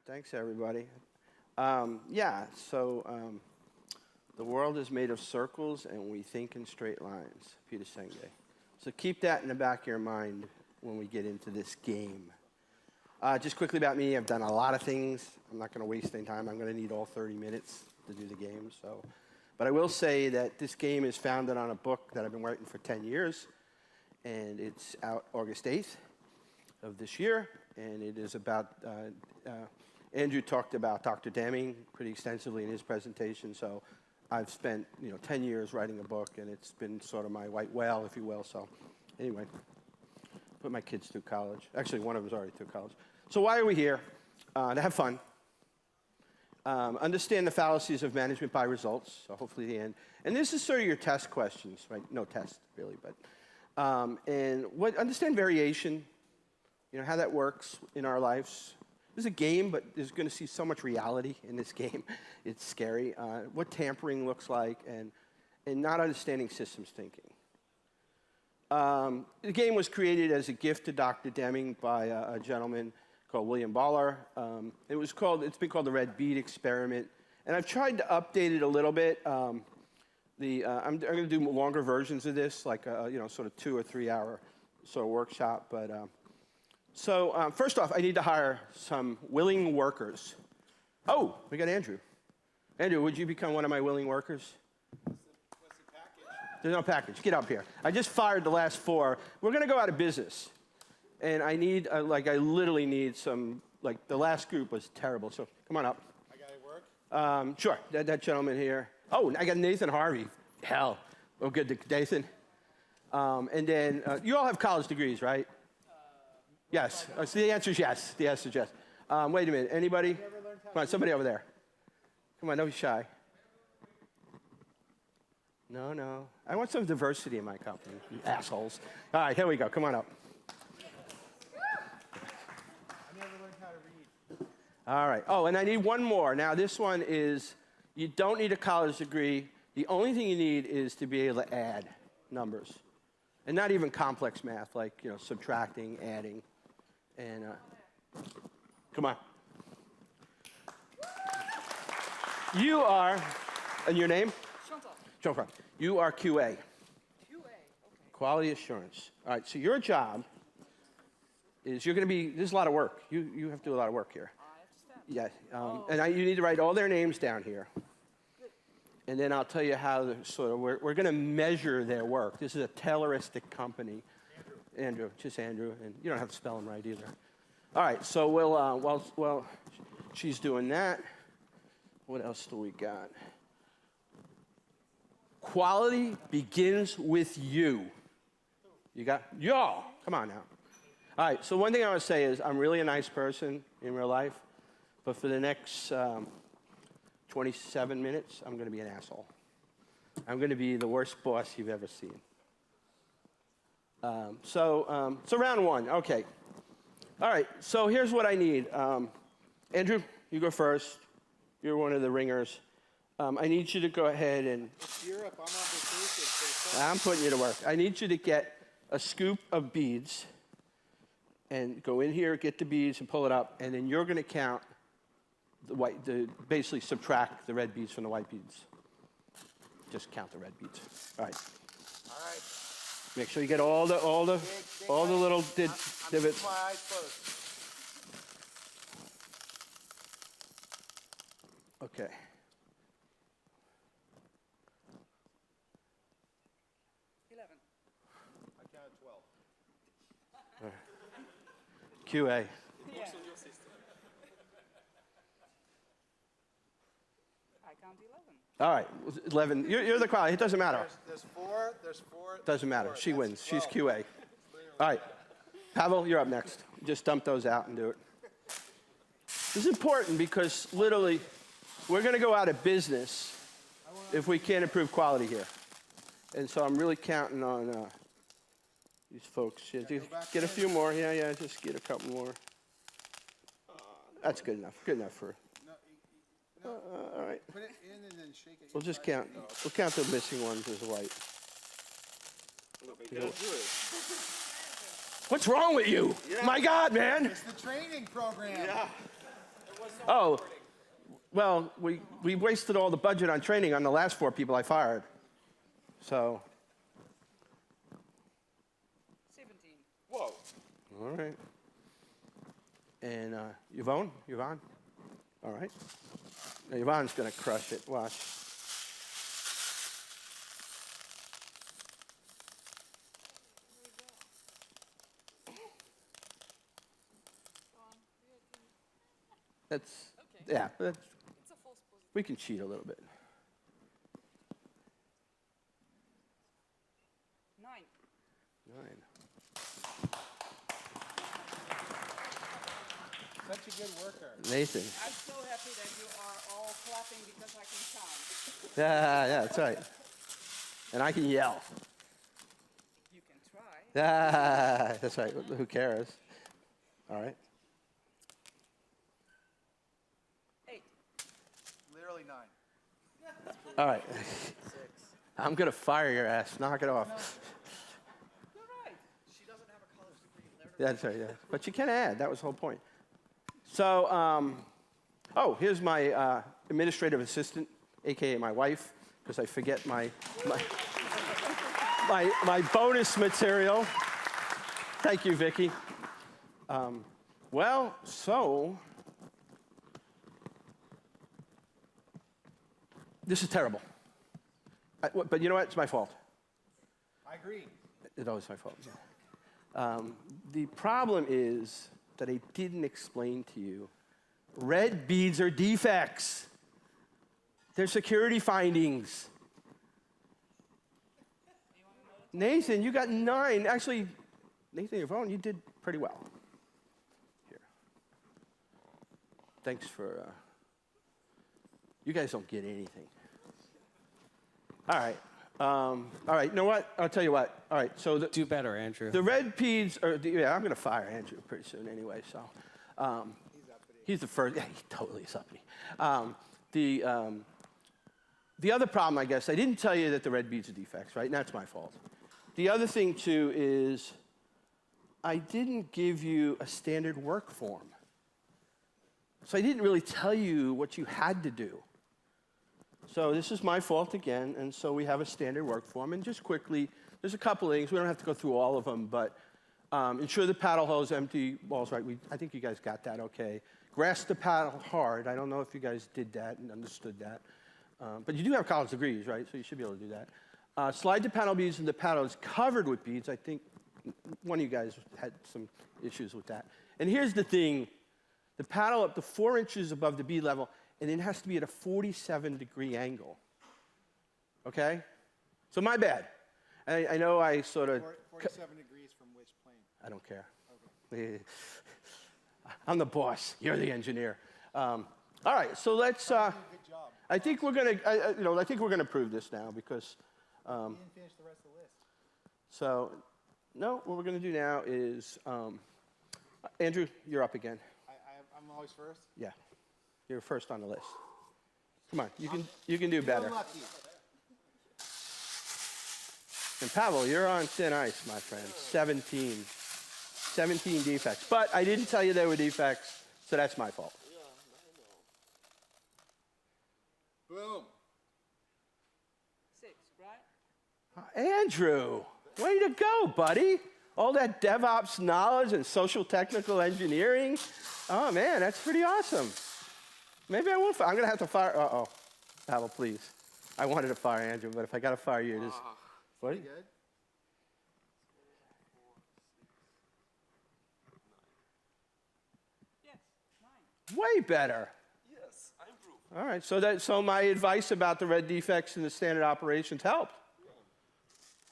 Thanks, everybody. The world is made of circles, and we think in straight lines, Peter Senge. So keep that in the back of your mind when we get into this game. Just quickly about me, I've done a lot of things. I'm not going to waste any time. I'm going to need all 30 minutes to do the game. But I will say that this game is founded on a book that I've been writing for 10 years, and it's out August 8th of this year, and it is about, Andrew talked about Dr. Deming pretty extensively in his presentation, so I've spent 10 years writing a book, and it's been sort of my white whale, if you will. So anyway, put my kids through college. Actually, one of them's already through college. So why are we here? To have fun. Understand the fallacies of management by results, so hopefully the end. And this is sort of your test questions, right? No test, really, but. Understand variation, how that works in our lives. This is a game, but there's going to see so much reality in this game. It's scary. What tampering looks like, and not understanding systems thinking. The game was created as a gift to Dr. Deming by a gentleman called William Baller. It's been called the Red Bead Experiment, and I've tried to update it a little bit. I'm going to do longer versions of this, like sort of 2 or 3 hour sort of workshop, but. So first off, I need to hire some willing workers. Oh, we got Andrew. Andrew, would you become one of my willing workers? What's the package? There's no package. Get up here. I just fired the last 4. We're going to go out of business. And I need, I literally need some, the last group was terrible. So come on up. I got to work? Sure. That gentleman here. Oh, I got Nathan Harvey. Hell. Oh, good. Nathan. And then you all have college degrees, right? Yes. So the answer is yes. The answer is yes. Wait a minute. Anybody? Come on, somebody over there. Come on, don't be shy. No. I want some diversity in my company, you assholes. All right, here we go. Come on up. I never learned how to read. All right. Oh, and I need one more. Now, this one is, you don't need a college degree. The only thing you need is to be able to add numbers. And not even complex math, like, subtracting, adding. And come on. You are, and your name? Chantal. You are QA. QA, okay. Quality assurance. All right, so your job is you're going to be, there's a lot of work. You have to do a lot of work here. I understand. Yeah, and you need to write all their names down here. Good. And then I'll tell you how we're going to measure their work. This is a Tayloristic company. Andrew, just Andrew, and you don't have to spell him right either. All right, so while she's doing that, what else do we got? Quality begins with you. You got, y'all, come on now. All right, so one thing I want to say is I'm really a nice person in real life, but for the next 27 minutes, I'm going to be an asshole. I'm going to be the worst boss you've ever seen. So round 1, okay. All right, so here's what I need. Andrew, you go first. You're one of the ringers. I need you to go ahead and... Cheer up, I'm on vacation. I'm putting you to work. I need you to get a scoop of beads and go in here, get the beads and pull it up, and then you're going to count basically subtract the red beads from the white beads. Just count the red beads. All right. All right. Make sure you get all the little I'm divots. my eyes closed. Okay. I counted 12. QA. Yeah. I count 11. All right, 11. You're the quality. It doesn't matter. There's 4. Doesn't matter. 4. She That's wins. 12. She's QA. All right. Pavel, you're up next. Just dump those out and do it. This is important because literally we're going to go out of business if we can't improve quality here. And so I'm really counting on these folks. Yeah, get a few more. Yeah, just get a couple more. That's good enough. Good enough for... all right. Put it in and then shake it. We'll just count. We'll count the missing ones as white. What's wrong with you? Yeah. My God, man. It's the training program. Yeah. Oh, well, we wasted all the budget on training on the last 4 people I fired. So, 17. Whoa. all right. And Yvonne? All right. Now, Yvonne's going to crush it. Watch. That's, yeah, that's, It's a false positive. we can cheat a little bit. 9. 9. Such a good worker. Nathan. I'm so happy that you are all clapping because I can count. Yeah, that's right. And I can yell. You can try. That's right. Who cares? All right. 8. Literally 9. All right. I'm going to fire your ass. Knock it off. You're right. She doesn't have a college degree. That's right, yeah. But you can add. That was the whole point. So, here's my administrative assistant, a.k.a. my wife, because I forget my bonus material. Thank you, Vicki. This is terrible. But you know what? It's my fault. I agree. It's always my fault. The problem is that I didn't explain to you. Red beads are defects. They're security findings. Nathan, you got 9. Actually, Nathan, Yvonne, you did pretty well. Here. Thanks for, you guys don't get anything. All right. All right, you know what? I'll tell you what. All right, so Do better, Andrew. the red peas are, yeah, I'm going to fire Andrew pretty soon anyway, so. He's the first, yeah, he totally is uppity. The other problem, I guess, I didn't tell you that the red beads are defects, right? And that's my fault. The other thing, too, is I didn't give you a standard work form. So I didn't really tell you what you had to do. So this is my fault again, and so we have a standard work form. And just quickly, there's a couple things. We don't have to go through all of them, but ensure the paddle hose empty balls right. I think you guys got that okay. Grasp the paddle hard. I don't know if you guys did that and understood that. But you do have college degrees, right? So you should be able to do that. Slide the paddle beads and the paddle is covered with beads. I think one of you guys had some issues with that. And here's the thing. The paddle up to 4 inches above the bead level, and it has to be at a 47-degree angle. Okay? So my bad. I know I sort of... 47 degrees from which plane? I don't care. Okay. I'm the boss. You're the engineer. All right, so let's... Good job. I think we're going to... I think we're going to prove this now because... You didn't finish the rest of the list. So, no, what we're going to do now is... Andrew, you're up again. I'm always first? Yeah. You're first on the list. Come on, you can do better. Unlucky. And Pavel, you're on thin ice, my friend. 17 defects. But I didn't tell you they were defects, so that's my fault. Boom. 6, right? Andrew, way to go, buddy. All that DevOps knowledge and social technical engineering. Oh, man, that's pretty awesome. Maybe I will. I'm going to have to fire. Uh-oh. Pavel, please. I wanted to fire Andrew, but if I got to fire you, it is. What? Good. Yes, 9. Way better. Yes, I improved. All right, so my advice about the red defects in the standard operations helped.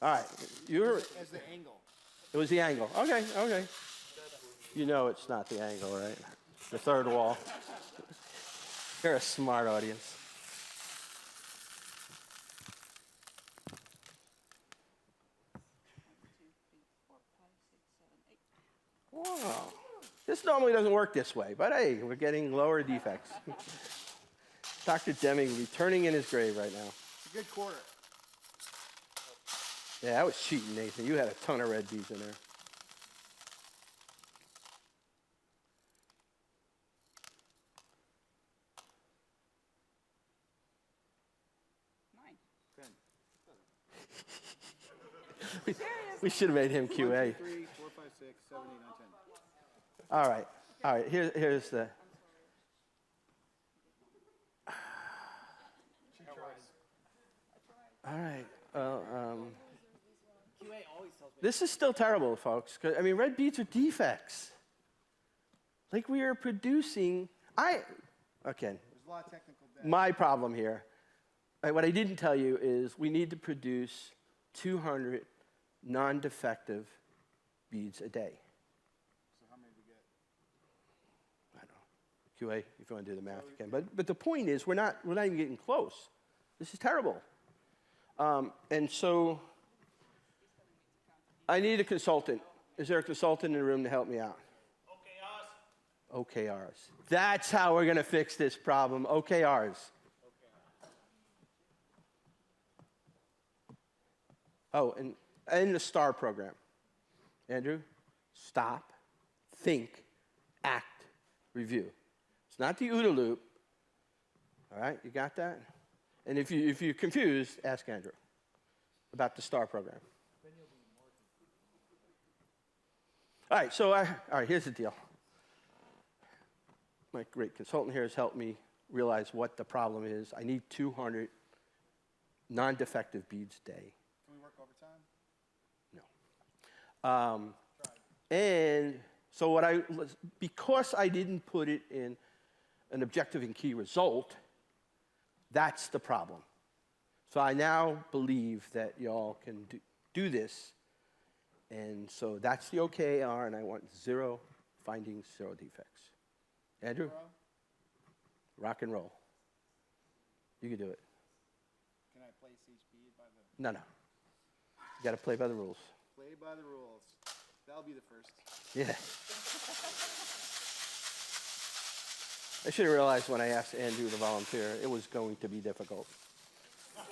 All right, As the angle. it was the angle. Okay. You know it's not the angle, right? The third wall. You're a smart audience. Wow. This normally doesn't work this way, but hey, we're getting lower defects. Dr. Deming returning in his grave right now. It's a good quarter. Yeah, that was cheating, Nathan. You had a ton of red beads in there. We should have made him 1, QA. 2, 3, 4, 5, 6, 7, 8, 9, 10. All right. All right. Here's the. All right. Well, QA always tells me. this is still terrible, folks. 'Cause, I mean, red beads are defects. Like we are producing. Okay. There's a lot of technical debt. My problem here. What I didn't tell you is we need to produce 200 non-defective beads a day. So how many do we get? I don't know. QA, if you want to do the math, you can. But the point is, we're not even getting close. This is terrible. And so I need a consultant. Is there a consultant in the room to help me out? OKRs. That's how we're going to fix this problem. OKRs. Oh, and the STAR program. Andrew, stop, think, act, review. It's not the OODA loop. All right, you got that? And if you're confused, ask Andrew about the STAR program. All right, so all right, here's the deal. My great consultant here has helped me realize what the problem is. I need 200 non-defective beads a day. Can we work overtime? No. And so because I didn't put it in an objective and key result, that's the problem. So I now believe that y'all can do this. And so that's the OKR, and I want 0 findings, 0 defects. Andrew? Rock and roll. You can do it. Can I place each bead by the... No. You got to play by the rules. Play by the rules. That'll be the first. Yeah. I should have realized when I asked Andrew to volunteer, it was going to be difficult. Oh,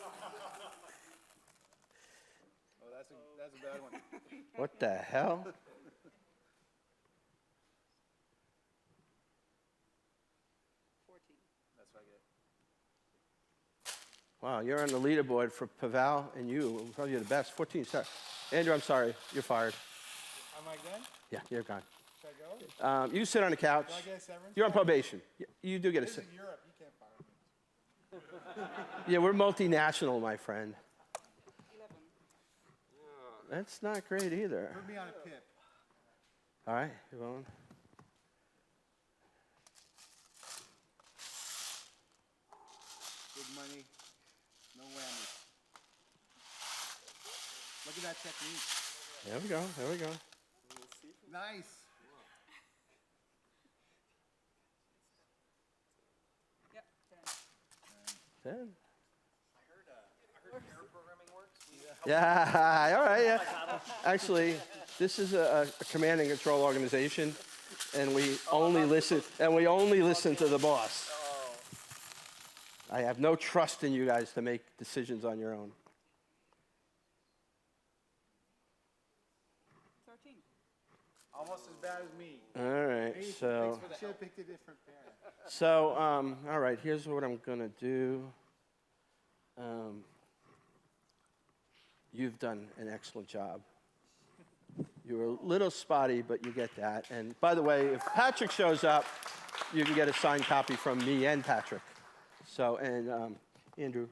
that's a bad one. What the hell? That's what I get. Wow, you're on the leaderboard for Pavel and you. Probably the best. 14 stars. Andrew, I'm sorry. You're fired. Am I good? Yeah, you're gone. Should I go? You sit on the couch. Do I get a severance? You're on probation. You do get a This is severance. Europe. You can't fire me. Yeah, we're multinational, my friend. 11. That's not great either. Put me on a pip. All right, Yvonne. Big money. No whammies. Look at that technique. There we go. There we go. Nice. Yep, 10. 10. I heard air programming works. Yeah, all right, yeah. Actually, this is a command and control organization, and we only listen to the boss. I have no trust in you guys to make decisions on your own. 13. Almost as bad as me. All right, so Should have picked a different parent. so all right, here's what I'm gonna do. You've done an excellent job. You were a little spotty, but you get that. And by the way, if Patrick shows up, you can get a signed copy from me and Patrick. So, and Andrew,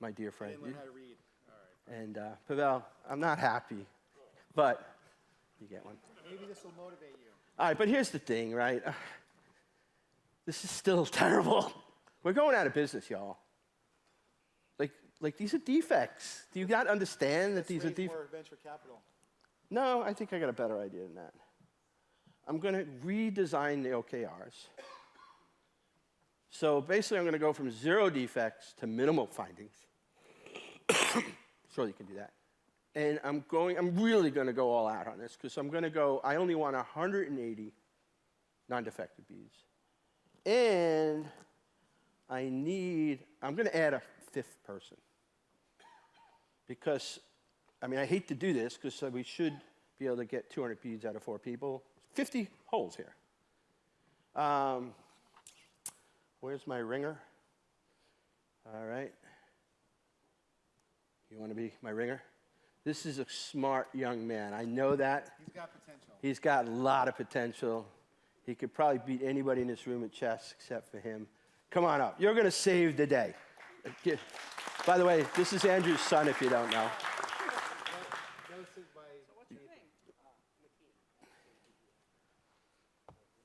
my dear friend. Didn't learn how to read. All right. And Pavel, I'm not happy, but you get one. Maybe this will motivate you. All right, but here's the thing, right? This is still terrible. We're going out of business, y'all. Like these are defects. Do you not understand that these are Raise defects? more venture capital. No, I think I got a better idea than that. I'm going to redesign the OKRs. So basically, I'm going to go from 0 defects to minimal findings. Sure, you can do that. And I'm really going to go all out on this because I only want 180 non-defective beads. And I'm going to add a 5th person. Because, I mean, I hate to do this because we should be able to get 200 beads out of 4 people. 50 holes here. Where's my ringer? All right. You want to be my ringer? This is a smart young man. I know that. He's got potential. He's got a lot of potential. He could probably beat anybody in this room at chess except for him. Come on up. You're going to save the day. By the way, this is Andrew's son, if you don't know. So what's your name?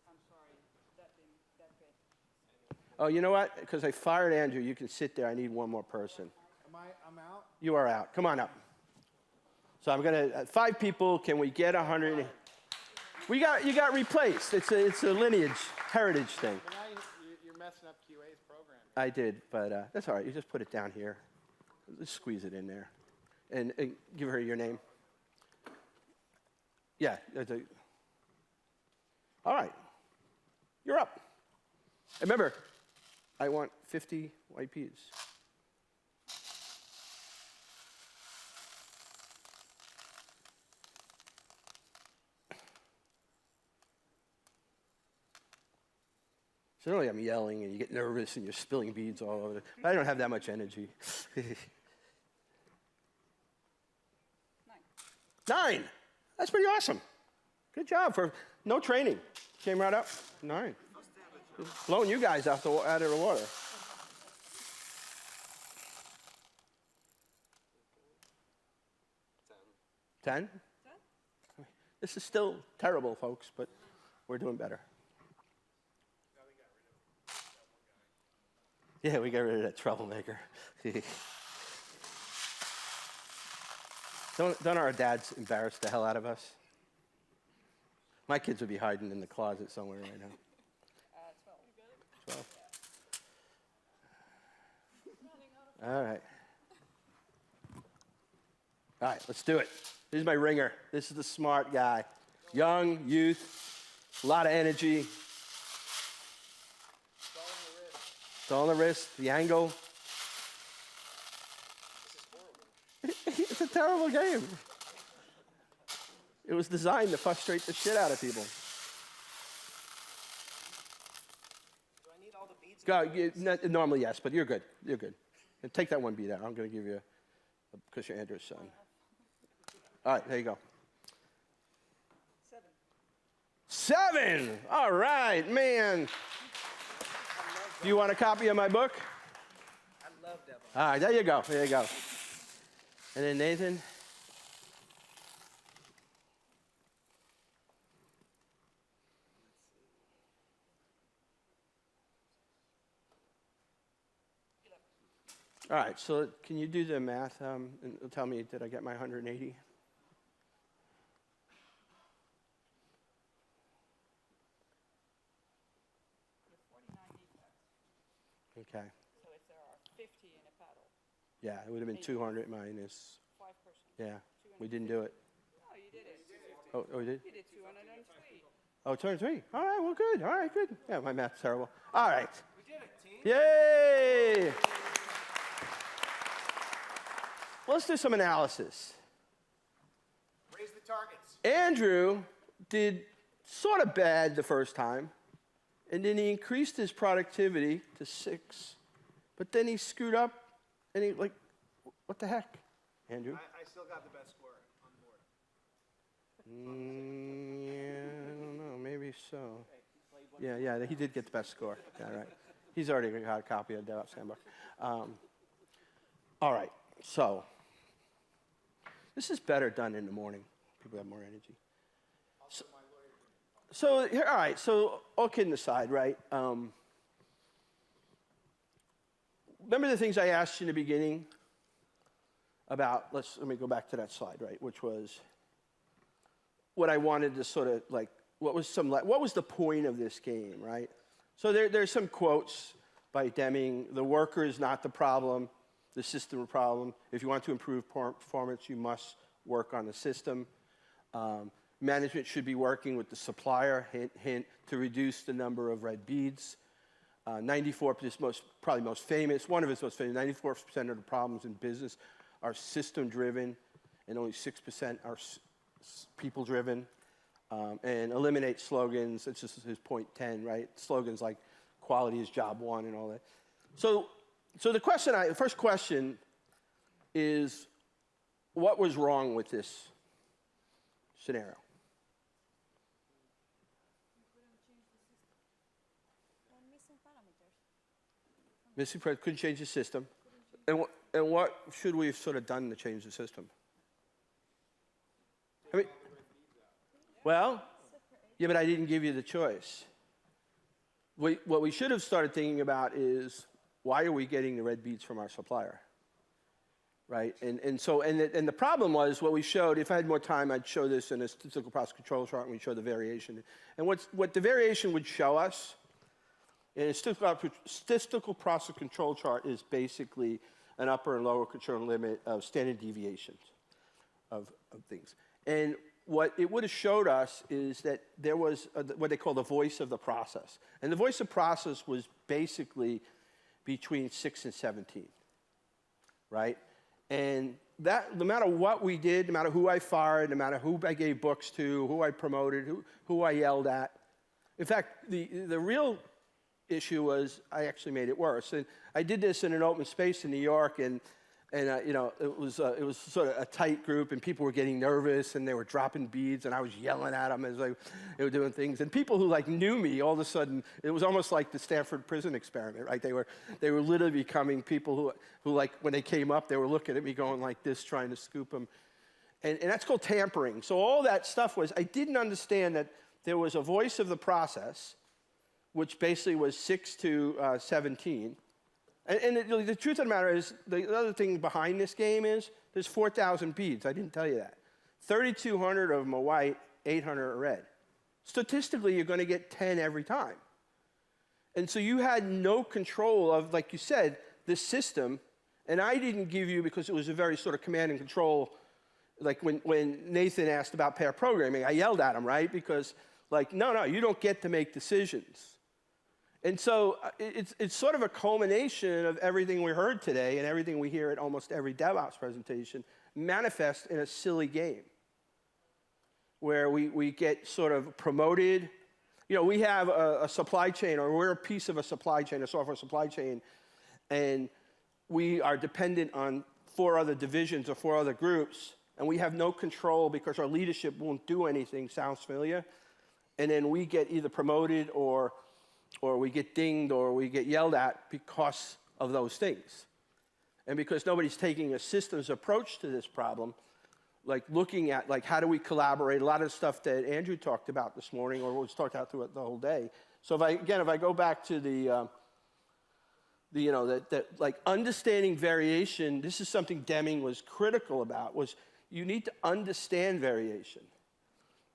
I'm sorry, that bit. Oh, you know what? Because I fired Andrew, you can sit there. I need one more person. I'm out? You are out. Come on up. So I'm going to, 5 people. Can we get 100? You got replaced. It's a lineage, heritage thing. But now you're messing up QA's program. I did, but that's all right. You just put it down here. Just squeeze it in there. And give her your name. Yeah. All right. You're up. And remember, I want 50 white peas. Generally, I'm yelling and you get nervous and you're spilling beads all over. I don't have that much energy. 9. That's pretty awesome. Good job for no training. Came right up. 9. Just blowing you guys out of the water. 10. This is still terrible, folks, but we're doing better. Yeah, we got rid of that troublemaker. Don't our dads embarrass the hell out of us? My kids would be hiding in the closet somewhere right now. 12. All right. All right, let's do it. This is my ringer. This is the smart guy. Young, youth, a lot of energy. It's all on the wrist, the angle. It's a terrible game. It was designed to frustrate the shit out of people. Do I need all the beads? Normally, yes, but you're good. You're good. And take that one bead out. I'm going to give you because you're Andrew's son. All right, there you go. 7. All right, man. Do you want a copy of my book? I love that. All right, there you go. There you go. And then Nathan. All right, so can you do the math and tell me, did I get my 180? Okay. So if there are 50 in a paddle, Yeah, it would have been 200 minus. 5%. Yeah, we didn't do it. Oh, you did it. Oh, we did? You did 203. Oh, 203. All right, well, good. All right, good. Yeah, my math's terrible. All right. We did it, team. Yay! Well, let's do some analysis. Raise the targets. Andrew did sort of bad the first time, and then he increased his productivity to 6, but then he screwed up, and he, what the heck, Andrew? I still got the best score on the board. Yeah, I don't know, maybe so. Yeah, he did get the best score. Yeah, right. He's already got a copy of the DevOps Handbook. All right, so this is better done in the morning. People have more energy. So here, all right, so all kidding aside, right? Remember the things I asked you in the beginning about, let me go back to that slide, right, which was what I wanted to sort of what was the point of this game, right? So there's some quotes by Deming. The worker is not the problem, the system the problem. If you want to improve performance, you must work on the system. Management should be working with the supplier, hint, hint, to reduce the number of red beads. 94%, probably most famous, one of his most famous, 94% of the problems in business are system-driven, and only 6% are people-driven. And eliminate slogans, that's just his point 10, right? Slogans like quality is job one and all that. So the first question is, what was wrong with this scenario? Missing parameters. Couldn't change the system. And what should we have sort of done to change the system? I mean, well, yeah, but I didn't give you the choice. What we should have started thinking about is, why are we getting the red beads from our supplier? Right? And the problem was, what we showed, if I had more time, I'd show this in a statistical process control chart, and we'd show the variation. And what the variation would show us in a statistical process control chart is basically an upper and lower control limit of standard deviations of things. And what it would have showed us is that there was what they call the voice of the process. And the voice of process was basically between 6 and 17, right? And that, no matter what we did, no matter who I fired, no matter who I gave books to, who I promoted, who I yelled at. In fact, the real issue was I actually made it worse. And I did this in an open space in New York, and you know, it was sort of a tight group, and people were getting nervous, and they were dropping beads, and I was yelling at them as they were doing things. And people who like knew me, all of a sudden, it was almost like the Stanford prison experiment, right? They were literally becoming people who like, when they came up, they were looking at me going like this, trying to scoop them. And that's called tampering. So all that stuff was, I didn't understand that there was a voice of the process, which basically was 6 to 17. And the truth of the matter is, the other thing behind this game is, there's 4,000 beads. I didn't tell you that. 3,200 of them are white, 800 are red. Statistically, you're going to get 10 every time. And so you had no control of, like you said, this system. And I didn't give you, because it was a very sort of command and control, like when Nathan asked about pair programming, I yelled at him, right? Because, like, no, you don't get to make decisions. And so it's sort of a culmination of everything we heard today and everything we hear at almost every DevOps presentation manifest in a silly game where we get sort of promoted. You know, we have a supply chain, or we're a piece of a supply chain, a software supply chain, and we are dependent on 4 other divisions or 4 other groups, and we have no control because our leadership won't do anything. Sounds familiar? And then we get either promoted or we get dinged or we get yelled at because of those things. And because nobody's taking a systems approach to this problem, like looking at, like, how do we collaborate? A lot of stuff that Andrew talked about this morning, or was talked about throughout the whole day. So if I go back to the you know, that like understanding variation, this is something Deming was critical about, was you need to understand variation.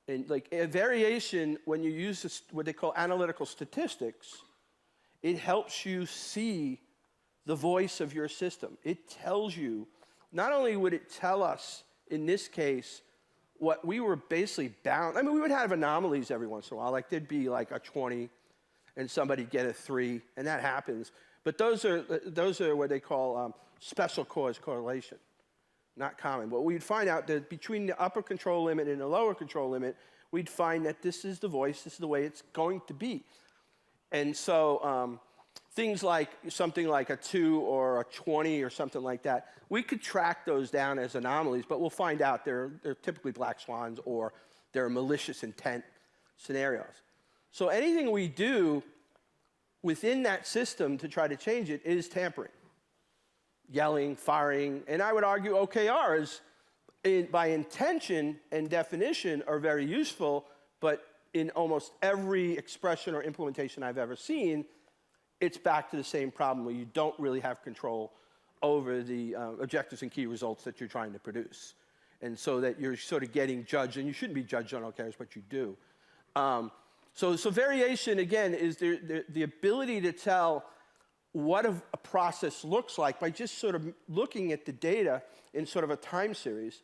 And like a variation, when you use this, what they call analytical statistics, it helps you see the voice of your system. It tells you, not only would it tell us, in this case, what we were basically bound. I mean, we would have anomalies every once in a while. Like there'd be like a 20 and somebody get a 3, and that happens. But those are what they call special cause correlation. Not common. But we'd find out that between the upper control limit and the lower control limit, we'd find that this is the voice, this is the way it's going to be. And so things like something like a 2 or a 20 or something like that, we could track those down as anomalies, but we'll find out they're typically black swans or they're malicious intent scenarios. So anything we do within that system to try to change it is tampering. Yelling, firing, and I would argue OKRs, by intention and definition, are very useful, but in almost every expression or implementation I've ever seen, it's back to the same problem where you don't really have control over the objectives and key results that you're trying to produce. And so that you're sort of getting judged, and you shouldn't be judged on OKRs, but you do. So variation, again, is the ability to tell what a process looks like by just sort of looking at the data in sort of a time series.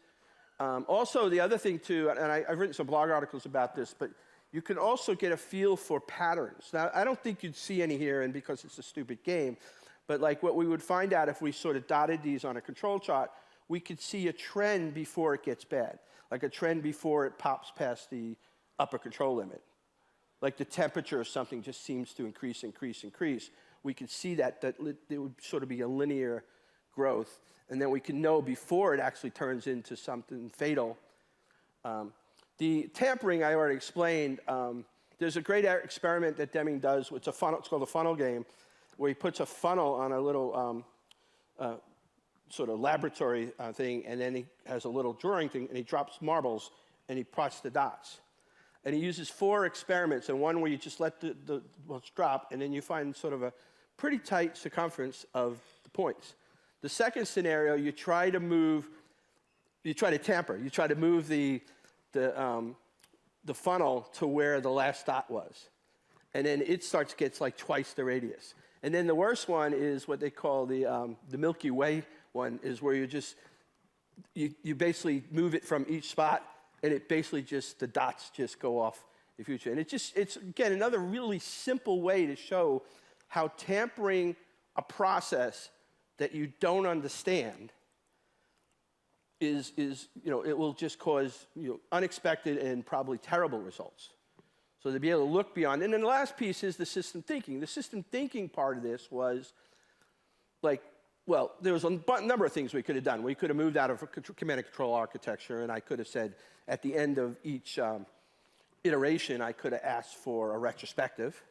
Also, the other thing too, and I've written some blog articles about this, but you can also get a feel for patterns. Now, I don't think you'd see any here, and because it's a stupid game, but like what we would find out if we sort of dotted these on a control chart, we could see a trend before it gets bad, like a trend before it pops past the upper control limit. Like the temperature or something just seems to increase. We could see that it would sort of be a linear growth, and then we can know before it actually turns into something fatal. The tampering, I already explained. There's a great experiment that Deming does. It's called a funnel game, where he puts a funnel on a little sort of laboratory thing, and then he has a little drawing thing, and he drops marbles, and he plots the dots. And he uses 4 experiments, and one where you just let the balls drop, and then you find sort of a pretty tight circumference of the points. The second scenario, you try to tamper. You try to move the funnel to where the last dot was. And then it gets like twice the radius. And then the worst one is what they call the Milky Way one, is where you basically move it from each spot, and it basically the dots just go off the future. And it's again, another really simple way to show how tampering a process that you don't understand it will just cause unexpected and probably terrible results. So to be able to look beyond. And then the last piece is the system thinking. The system thinking part of this was there was a number of things we could have done. We could have moved out of command and control architecture, and I could have said at the end of each iteration, I could have asked for a retrospective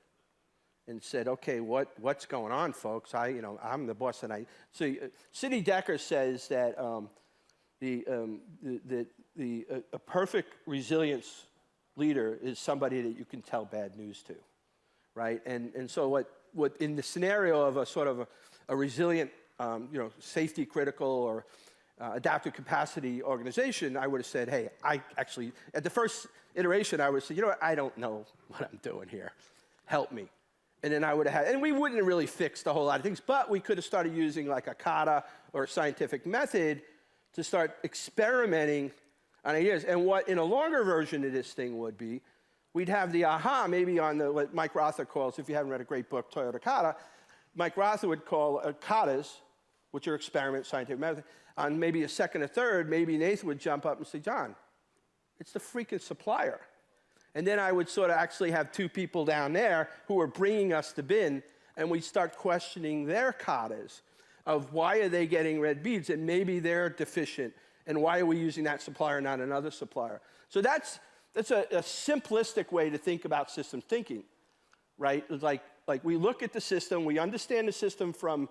and said, okay, what's going on, folks? I'm the boss, and So Sidney Dekker says that a perfect resilience leader is somebody that you can tell bad news to, right? And so what in the scenario of a sort of a resilient, safety critical or adaptive capacity organization, I would have said, hey, I actually, at the first iteration, I would say, I don't know what I'm doing here. Help me. And then I would have and we wouldn't have really fixed a whole lot of things, but we could have started using like a kata or a scientific method to start experimenting on ideas. And what in a longer version of this thing would be, we'd have the aha maybe on what Mike Rother calls, if you haven't read a great book, Toyota Kata, Mike Rother would call katas, which are experiments, scientific method, on maybe a second or third, maybe Nathan would jump up and say, John, it's the freaking supplier. And then I would sort of actually have 2 people down there who were bringing us the bin, and we'd start questioning their katas of why are they getting red beads, and maybe they're deficient, and why are we using that supplier, not another supplier? So that's a simplistic way to think about system thinking, right? It's like we look at the system, we understand the system from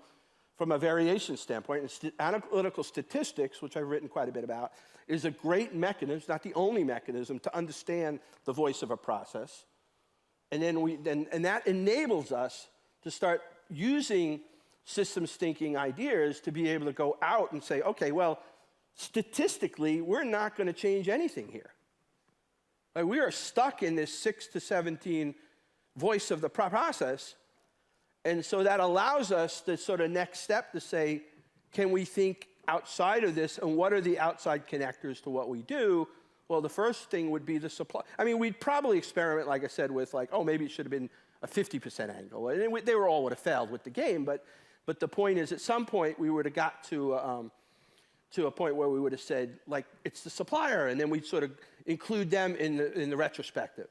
a variation standpoint, and analytical statistics, which I've written quite a bit about, is a great mechanism, not the only mechanism, to understand the voice of a process. And then that enables us to start using systems thinking ideas to be able to go out and say, okay, well, statistically, we're not going to change anything here. Like, we are stuck in this 6 to 17 voice of the process. And so that allows us the sort of next step to say, can we think outside of this, and what are the outside connectors to what we do? Well, the first thing would be the supply. I mean, we'd probably experiment, like I said, with maybe it should have been a 50% angle. And they would have failed with the game, but the point is, at some point, we would have got to a point where we would have said, it's the supplier, and then we'd sort of include them in the retrospective.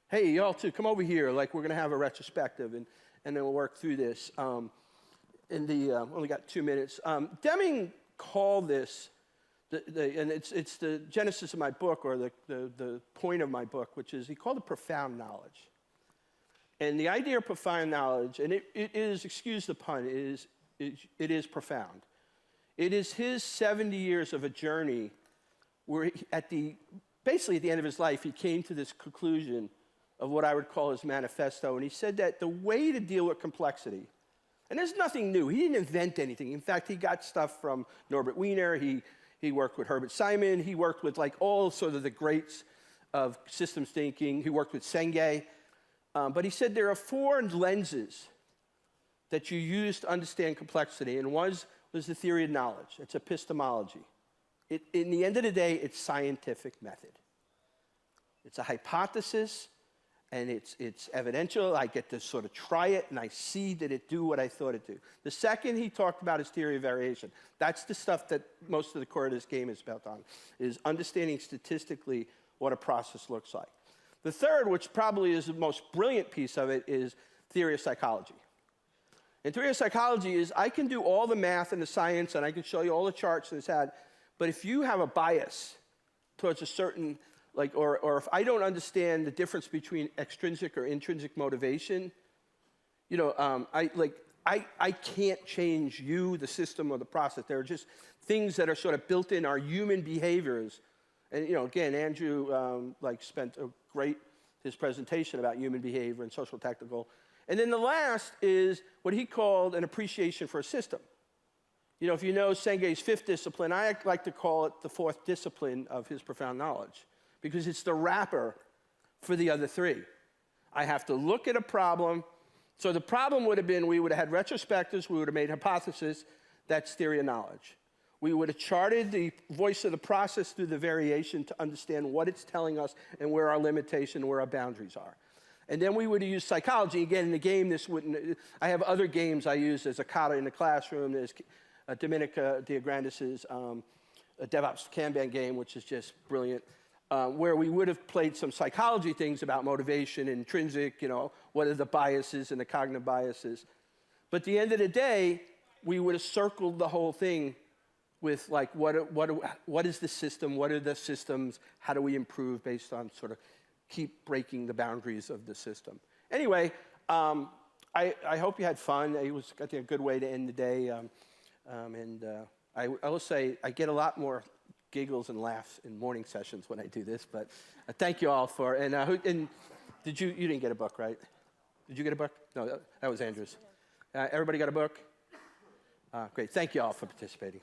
Hey, y'all too, come over here, we're going to have a retrospective, and then we'll work through this. Only got 2 minutes. Deming called this, and it's the genesis of my book, or the point of my book, which is he called it profound knowledge. And the idea of profound knowledge, and it is, excuse the pun, it is profound. It is his 70 years of a journey where basically at the end of his life, he came to this conclusion of what I would call his manifesto. And he said that the way to deal with complexity, and there's nothing new. He didn't invent anything. In fact, he got stuff from Norbert Wiener. He worked with Herbert Simon. He worked with all sort of the greats of systems thinking. He worked with Senge. But he said there are 4 lenses that you use to understand complexity. And one was the theory of knowledge. It's epistemology. In the end of the day, it's scientific method. It's a hypothesis, and it's evidential. I get to sort of try it, and I see that it do what I thought it do. The second he talked about is theory of variation. That's the stuff that most of the core of this game is built on, is understanding statistically what a process looks like. The third, which probably is the most brilliant piece of it, is theory of psychology. And theory of psychology is I can do all the math and the science, and I can show you all the charts and this that, but if you have a bias towards a certain, or if I don't understand the difference between extrinsic or intrinsic motivation, I can't change you, the system, or the process. There are just things that are sort of built in our human behaviors. And, again, Andrew spent his presentation about human behavior and social tactical. And then the last is what he called an appreciation for a system. If you know Senge's fifth discipline, I like to call it the fourth discipline of his profound knowledge, because it's the wrapper for the other three. I have to look at a problem. So the problem would have been we would have had retrospectives, we would have made hypotheses. That's theory of knowledge. We would have charted the voice of the process through the variation to understand what it's telling us and where our limitation, where our boundaries are. And then we would have used psychology. Again, in the game, I have other games I use. There's a kata in the classroom. There's Dominica Diagrandis' a DevOps Kanban game, which is just brilliant, where we would have played some psychology things about motivation, intrinsic, what are the biases and the cognitive biases. But at the end of the day, we would have circled the whole thing with what is the system, what are the systems, how do we improve based on sort of keep breaking the boundaries of the system. Anyway, I hope you had fun. It was, I think, a good way to end the day. I will say I get a lot more giggles and laughs in morning sessions when I do this, but thank you all for, and you didn't get a book, right? Did you get a book? No, that was Andrew's. Everybody got a book? Great, thank you all for participating.